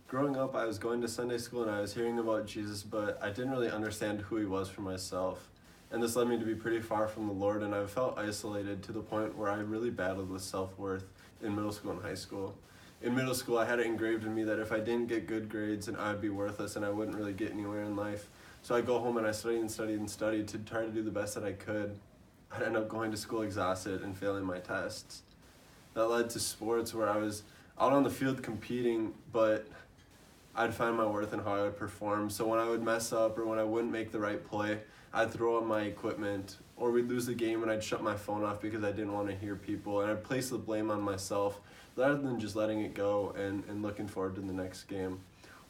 Growing up, I was going to Sunday school and I was hearing about Jesus, but I didn't really understand who he was for myself. And this led me to be pretty far from the Lord, and I felt isolated to the point where I really battled with self-worth in middle school and high school. In middle school, I had it engraved in me that if I didn't get good grades, then I would be worthless and I wouldn't really get anywhere in life. So I'd go home and I studied and studied and studied to try to do the best that I could. I'd end up going to school exhausted and failing my tests. That led to sports where I was out on the field competing, but I'd find my worth in how I would perform. So when I would mess up or when I wouldn't make the right play, I'd throw up my equipment, or we'd lose the game and I'd shut my phone off because I didn't want to hear people, and I'd place the blame on myself rather than just letting it go and looking forward to the next game.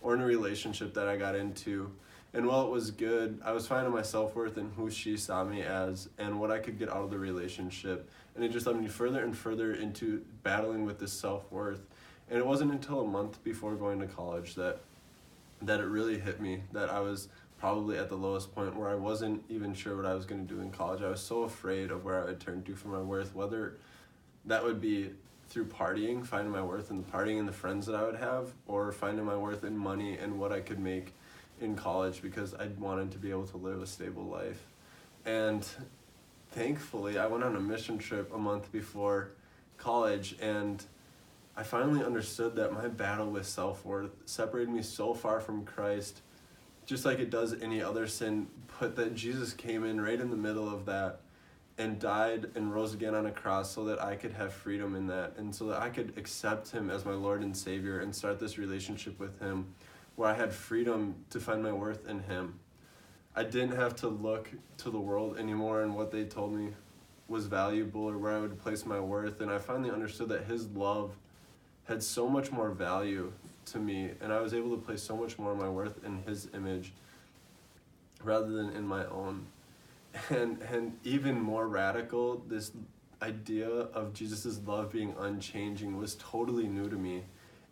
Or in a relationship that I got into, and while it was good, I was finding my self-worth in who she saw me as and what I could get out of the relationship, and it just led me further and further into battling with this self-worth. And it wasn't until a month before going to college that it really hit me that I was probably at the lowest point where I wasn't even sure what I was going to do in college. I was so afraid of where I would turn to for my worth, whether that would be through partying, finding my worth in the partying and the friends that I would have, or finding my worth in money and what I could make in college, because I wanted to be able to live a stable life. And thankfully, I went on a mission trip a month before college, and I finally understood that my battle with self-worth separated me so far from Christ, just like it does any other sin, but that Jesus came in right in the middle of that and died and rose again on a cross so that I could have freedom in that, and so that I could accept him as my Lord and Savior and start this relationship with him where I had freedom to find my worth in him. I didn't have to look to the world anymore and what they told me was valuable or where I would place my worth, and I finally understood that his love had so much more value to me, and I was able to place so much more of my worth in his image rather than in my own. And even more radical, this idea of Jesus' love being unchanging was totally new to me.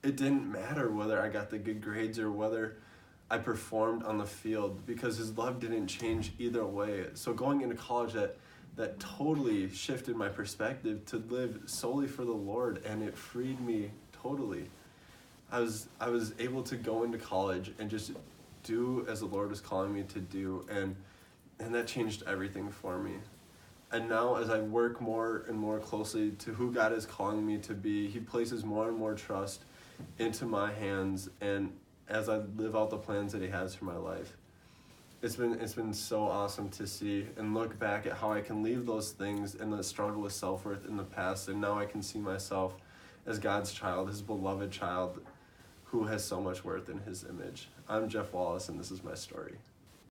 It didn't matter whether I got the good grades or whether I performed on the field, because his love didn't change either way. So going into college, that totally shifted my perspective to live solely for the Lord, and it freed me totally. I was able to go into college and just do as the Lord was calling me to do, and that changed everything for me. And now as I work more and more closely to who God is calling me to be, he places more and more trust into my hands, and as I live out the plans that he has for my life. It's been so awesome to see and look back at how I can leave those things and the struggle with self-worth in the past, and now I can see myself as God's child, his beloved child, who has so much worth in his image. I'm Jeff Wallace, and this is my story.